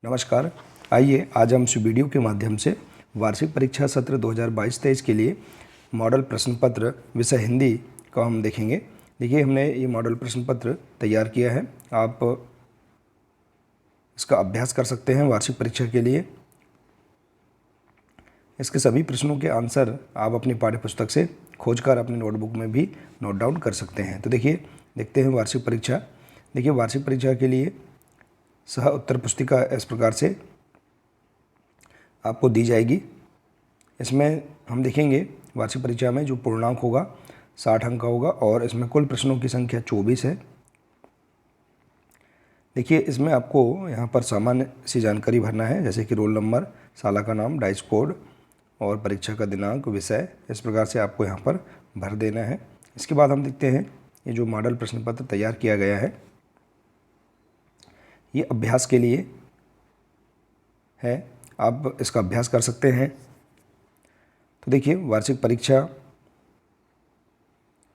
नमस्कार। आइए आज हम इस वीडियो के माध्यम से वार्षिक परीक्षा सत्र 2022-23 के लिए मॉडल प्रश्न पत्र विषय हिंदी का हम देखेंगे। देखिए, हमने ये मॉडल प्रश्न पत्र तैयार किया है। आप इसका अभ्यास कर सकते हैं वार्षिक परीक्षा के लिए। इसके सभी प्रश्नों के आंसर आप अपनी पाठ्यपुस्तक से खोजकर अपनी नोटबुक में भी नोट डाउन कर सकते हैं। तो देखिए, देखते हैं वार्षिक परीक्षा। देखिए, वार्षिक परीक्षा के लिए सह उत्तर पुस्तिका इस प्रकार से आपको दी जाएगी। इसमें हम देखेंगे वार्षिक परीक्षा में जो पूर्णांक होगा 60 अंक का होगा और इसमें कुल प्रश्नों की संख्या 24 है। देखिए, इसमें आपको यहाँ पर सामान्य सी जानकारी भरना है, जैसे कि रोल नंबर, साला का नाम, डाइस कोड और परीक्षा का दिनांक, विषय। इस प्रकार से आपको यहाँ पर भर देना है। इसके बाद हम देखते हैं ये जो मॉडल प्रश्न पत्र तैयार किया गया है ये अभ्यास के लिए है। आप इसका अभ्यास कर सकते हैं। तो देखिए, वार्षिक परीक्षा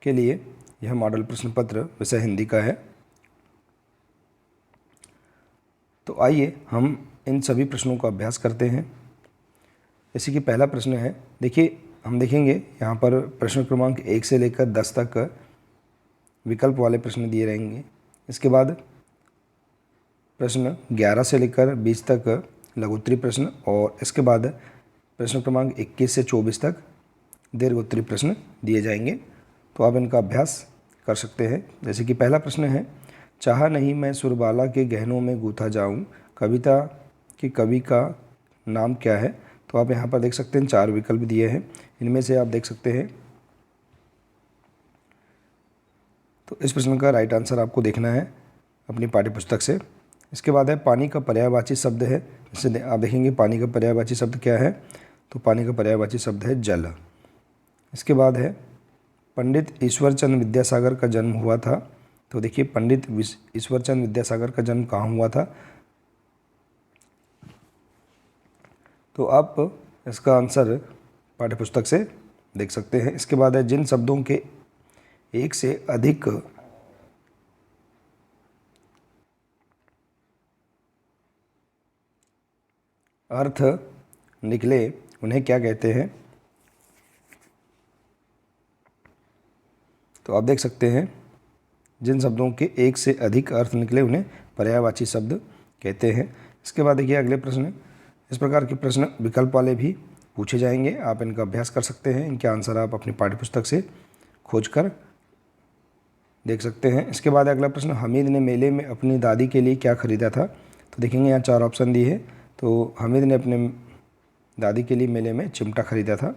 के लिए यह मॉडल प्रश्न पत्र विषय हिंदी का है। तो आइए हम इन सभी प्रश्नों का अभ्यास करते हैं। जैसे कि पहला प्रश्न है, देखिए हम देखेंगे यहाँ पर प्रश्न क्रमांक 1 से लेकर 10 तक विकल्प वाले प्रश्न दिए रहेंगे। इसके बाद प्रश्न 11 से लेकर 20 तक लघुत्तरी प्रश्न और इसके बाद प्रश्न क्रमांक 21 से 24 तक दीर्घोत्तरी प्रश्न दिए जाएंगे। तो आप इनका अभ्यास कर सकते हैं। जैसे कि पहला प्रश्न है, चाहा नहीं मैं सुरबाला के गहनों में गूंथा जाऊं, कविता के कवि का नाम क्या है। तो आप यहाँ पर देख सकते हैं 4 विकल्प दिए हैं। इनमें से आप देख सकते हैं, तो इस प्रश्न का राइट आंसर आपको देखना है अपनी पाठ्यपुस्तक से। इसके बाद है पानी का पर्यायवाची शब्द है। जैसे आप देखेंगे पानी का पर्यायवाची शब्द क्या है, तो पानी का पर्यायवाची शब्द है जल। इसके बाद है पंडित ईश्वरचंद विद्यासागर का जन्म हुआ था। तो देखिए, पंडित ईश्वरचंद विद्यासागर का जन्म कहाँ हुआ था, तो आप इसका आंसर पाठ्यपुस्तक से देख सकते हैं। इसके बाद है जिन शब्दों के एक से अधिक अर्थ निकले उन्हें क्या कहते हैं। तो आप देख सकते हैं जिन शब्दों के एक से अधिक अर्थ निकले उन्हें पर्यायवाची शब्द कहते हैं। इसके बाद देखिए अगले प्रश्न, इस प्रकार के प्रश्न विकल्प वाले भी पूछे जाएंगे। आप इनका अभ्यास कर सकते हैं। इनके आंसर आप अपनी पाठ्यपुस्तक से खोजकर देख सकते हैं। इसके बाद अगला प्रश्न, हामिद ने मेले में अपनी दादी के लिए क्या खरीदा था। तो देखेंगे यहाँ 4 ऑप्शन दिए हैं। तो हामिद ने अपने दादी के लिए मेले में चिमटा खरीदा था।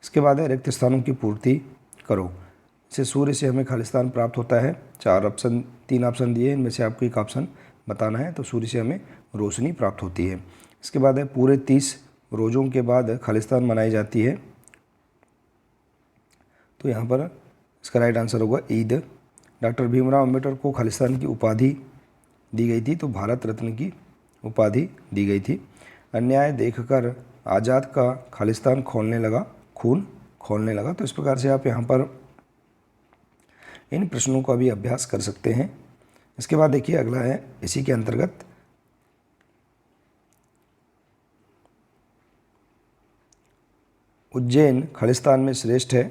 इसके बाद है रिक्त स्थानों की पूर्ति करो। इससे सूर्य से हमें खालिस्तान प्राप्त होता है। 3 ऑप्शन दिए हैं, इनमें से आपको एक ऑप्शन बताना है। तो सूर्य से हमें रोशनी प्राप्त होती है। इसके बाद है पूरे 30 रोज़ों के बाद खालिस्तान मनाई जाती है। तो यहाँ पर इसका राइट आंसर होगा ईद। डॉक्टर भीमराव अम्बेडकर को खालिस्तान की उपाधि दी गई थी, तो भारत रत्न की उपाधि दी गई थी। अन्याय देखकर आज़ाद का खालिस्तान खोलने लगा, खून खोलने लगा। तो इस प्रकार से आप यहाँ पर इन प्रश्नों का भी अभ्यास कर सकते हैं। इसके बाद देखिए अगला है इसी के अंतर्गत, उज्जैन खालिस्तान में श्रेष्ठ है।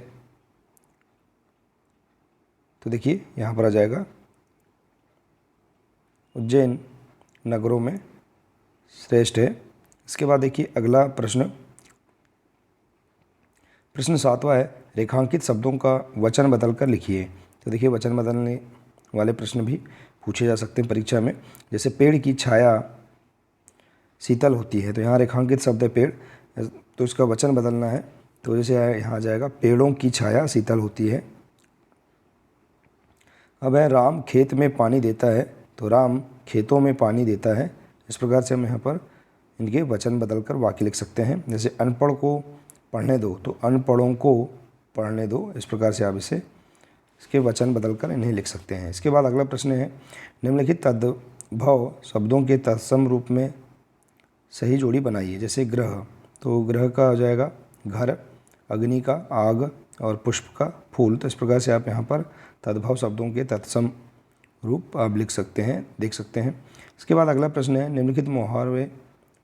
तो देखिए यहाँ पर आ जाएगा उज्जैन नगरों में श्रेष्ठ है। इसके बाद देखिए अगला प्रश्न, प्रश्न 7वां है, रेखांकित शब्दों का वचन बदलकर लिखिए। तो देखिए वचन बदलने वाले प्रश्न भी पूछे जा सकते हैं परीक्षा में। जैसे पेड़ की छाया शीतल होती है, तो यहाँ रेखांकित शब्द है पेड़, तो इसका वचन बदलना है। तो जैसे यहाँ आ जाएगा पेड़ों की छाया शीतल होती है। अब है राम खेत में पानी देता है, तो राम खेतों में पानी देता है। इस प्रकार से हम यहाँ पर इनके वचन बदलकर वाक्य लिख सकते हैं। जैसे अनपढ़ को पढ़ने दो, तो अनपढ़ों को पढ़ने दो। इस प्रकार से आप इसके वचन बदलकर इन्हें लिख सकते हैं। इसके बाद अगला प्रश्न है, निम्नलिखित तद्भव शब्दों के तत्सम रूप में सही जोड़ी बनाइए। जैसे ग्रह, तो ग्रह का हो जाएगा घर, अग्नि का आग और पुष्प का फूल। तो इस प्रकार से आप यहाँ पर तद्भव शब्दों के तत्सम रूप आप लिख सकते हैं, देख सकते हैं। इसके बाद अगला प्रश्न है, निम्नलिखित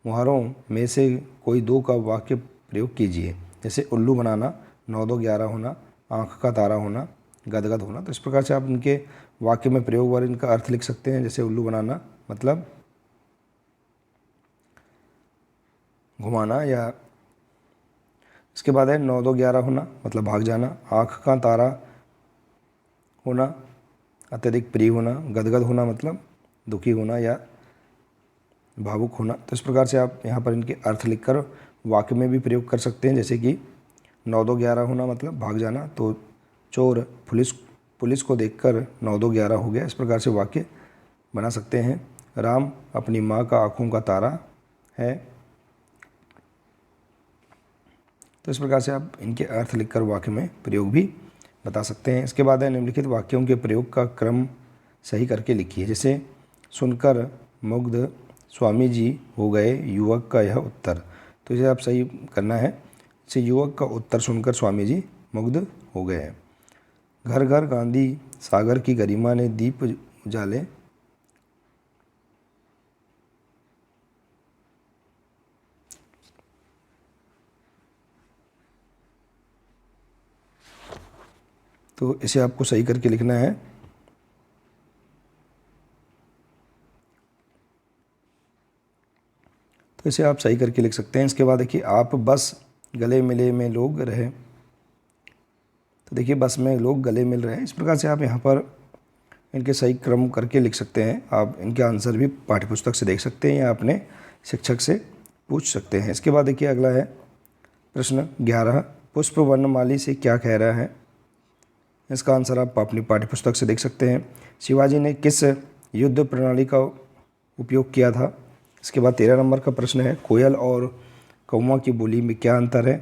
मुहावरों में से कोई दो का वाक्य प्रयोग कीजिए। जैसे उल्लू बनाना, 9 2 11 होना, आँख का तारा होना, गदगद होना। तो इस प्रकार से आप इनके वाक्य में प्रयोग और इनका अर्थ लिख सकते हैं। जैसे उल्लू बनाना मतलब घुमाना, या इसके बाद है 9 2 11 होना मतलब भाग जाना, आँख का तारा होना अत्यधिक प्रिय होना, गदगद होना मतलब दुखी होना या भावुक होना। तो इस प्रकार से आप यहाँ पर इनके अर्थ लिखकर वाक्य में भी प्रयोग कर सकते हैं। जैसे कि 9 2 11 होना मतलब भाग जाना, तो चोर पुलिस को देखकर 9 2 11 हो गया। इस प्रकार से वाक्य बना सकते हैं। राम अपनी माँ का आँखों का तारा है। तो इस प्रकार से आप इनके अर्थ लिखकर वाक्य में प्रयोग भी बता सकते हैं। इसके बाद है, निम्नलिखित वाक्यों के प्रयोग का क्रम सही करके लिखिए। जैसे सुनकर मुग्ध स्वामी जी हो गए युवक का यह उत्तर। तो इसे आप सही करना है। जैसे युवक का उत्तर सुनकर स्वामी जी मुग्ध हो गए। घर घर गांधी सागर की गरिमा ने दीप उजाले। तो इसे आपको सही करके लिखना है। तो इसे आप सही करके लिख सकते हैं। इसके बाद देखिए, आप बस गले मिले में लोग रहे। तो देखिए, बस में लोग गले मिल रहे हैं। इस प्रकार से आप यहाँ पर इनके सही क्रम करके लिख सकते हैं। आप इनके आंसर भी पाठ्यपुस्तक से देख सकते हैं या अपने शिक्षक से पूछ सकते हैं। इसके बाद देखिए, अगला है प्रश्न 11, पुष्प वर्णमाली से क्या कह रहा है। इसका आंसर आप अपनी पाठ्यपुस्तक से देख सकते हैं। शिवाजी ने किस युद्ध प्रणाली का उपयोग किया था। इसके बाद 13 नंबर का प्रश्न है, कोयल और कौवा की बोली में क्या अंतर है।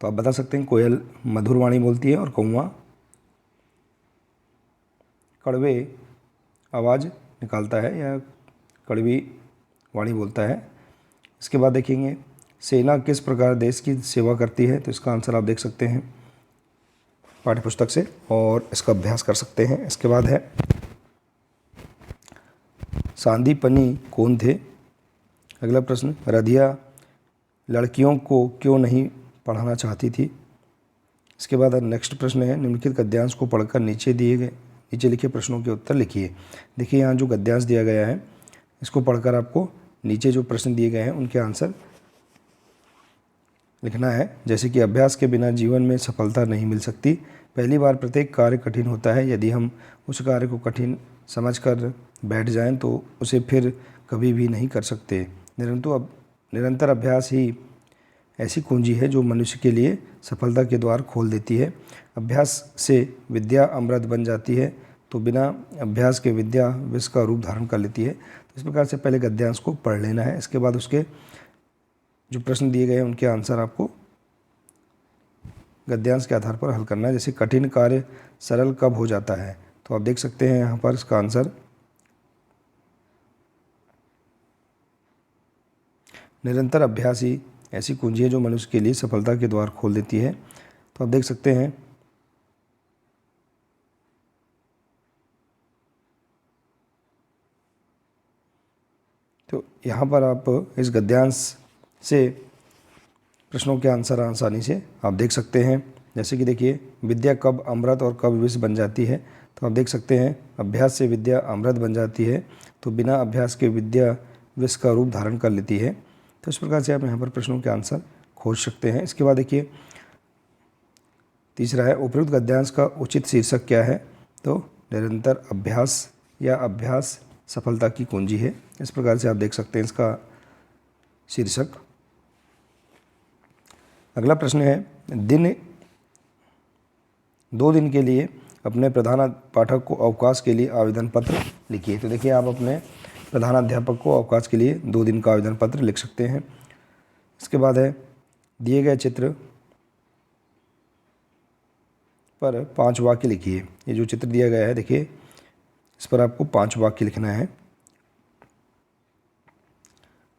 तो आप बता सकते हैं, कोयल मधुर वाणी बोलती है और कौवा कड़वे आवाज़ निकालता है या कड़वी वाणी बोलता है। इसके बाद देखेंगे, सेना किस प्रकार देश की सेवा करती है। तो इसका आंसर आप देख सकते हैं पाठ्यपुस्तक से और इसका अभ्यास कर सकते हैं। इसके बाद है, सांदीपनी कौन थे। अगला प्रश्न, रधिया लड़कियों को क्यों नहीं पढ़ाना चाहती थी। इसके बाद नेक्स्ट प्रश्न है, निम्नलिखित गद्यांश को पढ़कर नीचे लिखे प्रश्नों के उत्तर लिखिए। देखिए, यहाँ जो गद्यांश दिया गया है इसको पढ़कर आपको नीचे जो प्रश्न दिए गए हैं उनके आंसर लिखना है। जैसे कि अभ्यास के बिना जीवन में सफलता नहीं मिल सकती। पहली बार प्रत्येक कार्य कठिन होता है। यदि हम उस कार्य को कठिन समझकर बैठ जाएं तो उसे फिर कभी भी नहीं कर सकते। निरंतर अभ्यास ही ऐसी कुंजी है जो मनुष्य के लिए सफलता के द्वार खोल देती है। अभ्यास से विद्या अमृत बन जाती है, तो बिना अभ्यास के विद्या विष का रूप धारण कर लेती है। तो इस प्रकार से पहले गद्यांश को पढ़ लेना है। इसके बाद उसके जो प्रश्न दिए गए हैं उनके आंसर आपको गद्यांश के आधार पर हल करना है। जैसे कठिन कार्य सरल कब हो जाता है। तो आप देख सकते हैं यहाँ पर इसका आंसर, निरंतर अभ्यास ही ऐसी कुंजी है जो मनुष्य के लिए सफलता के द्वार खोल देती है। तो आप देख सकते हैं तो यहाँ पर आप इस गद्यांश से प्रश्नों के आंसर आसानी से आप देख सकते हैं। जैसे कि देखिए, विद्या कब अमृत और कब विष बन जाती है। तो आप देख सकते हैं, अभ्यास से विद्या अमृत बन जाती है, तो बिना अभ्यास के विद्या विष का रूप धारण कर लेती है। तो इस प्रकार से आप यहाँ पर प्रश्नों के आंसर खोज सकते हैं। इसके बाद देखिए, तीसरा है, उपयुक्त गद्यांश का उचित शीर्षक क्या है। तो निरंतर अभ्यास या अभ्यास सफलता की कुंजी है। इस प्रकार से आप देख सकते हैं इसका शीर्षक। अगला प्रश्न है, 2 दिन के लिए अपने प्रधानाध्यापक को अवकाश के लिए आवेदन पत्र लिखिए। तो देखिए, आप अपने प्रधानाध्यापक को अवकाश के लिए 2 दिन का आवेदन पत्र लिख सकते हैं। इसके बाद है, दिए गए चित्र पर 5 वाक्य लिखिए। ये जो चित्र दिया गया है देखिए, इस पर आपको 5 वाक्य लिखना है।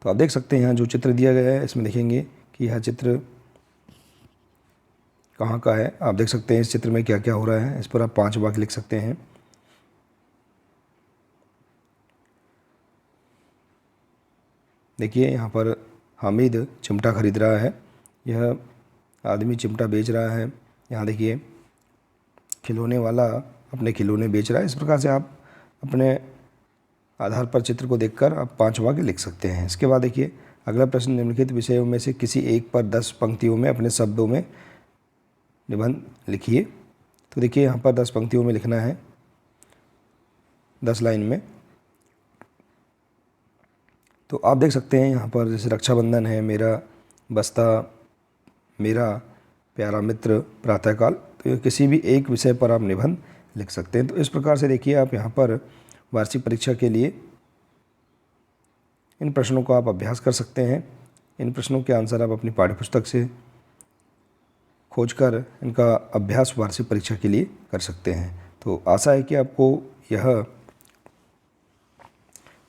तो आप देख सकते हैं यहाँ जो चित्र दिया गया है इसमें देखेंगे कि यह चित्र कहाँ का है। आप देख सकते हैं इस चित्र में क्या क्या हो रहा है। इस पर आप 5 वाक्य लिख सकते हैं। देखिए यहाँ पर हामिद चिमटा खरीद रहा है, यह आदमी चिमटा बेच रहा है। यहाँ देखिए खिलौने वाला अपने खिलौने बेच रहा है। इस प्रकार से आप अपने आधार पर चित्र को देखकर आप 5 वाक्य लिख सकते हैं। इसके बाद देखिए अगला प्रश्न, निम्नलिखित विषयों में से किसी एक पर 10 पंक्तियों में अपने शब्दों में निबंध लिखिए। तो देखिए यहाँ पर 10 पंक्तियों में लिखना है, 10 लाइन में। तो आप देख सकते हैं यहाँ पर जैसे रक्षाबंधन है, मेरा बस्ता, मेरा प्यारा मित्र, प्रातःकाल। तो ये किसी भी एक विषय पर आप निबंध लिख सकते हैं। तो इस प्रकार से देखिए आप यहाँ पर वार्षिक परीक्षा के लिए इन प्रश्नों को आप अभ्यास कर सकते हैं। इन प्रश्नों के आंसर आप अपनी पाठ्यपुस्तक से खोजकर इनका अभ्यास वार्षिक परीक्षा के लिए कर सकते हैं। तो आशा है कि आपको यह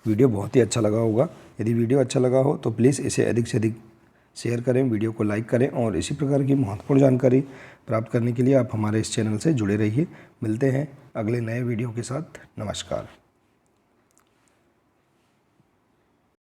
वीडियो बहुत ही अच्छा लगा होगा। यदि वीडियो अच्छा लगा हो तो प्लीज़ इसे अधिक से अधिक शेयर करें, वीडियो को लाइक करें और इसी प्रकार की महत्वपूर्ण जानकारी प्राप्त करने के लिए आप हमारे इस चैनल से जुड़े रहिए। मिलते हैं अगले नए वीडियो के साथ। नमस्कार।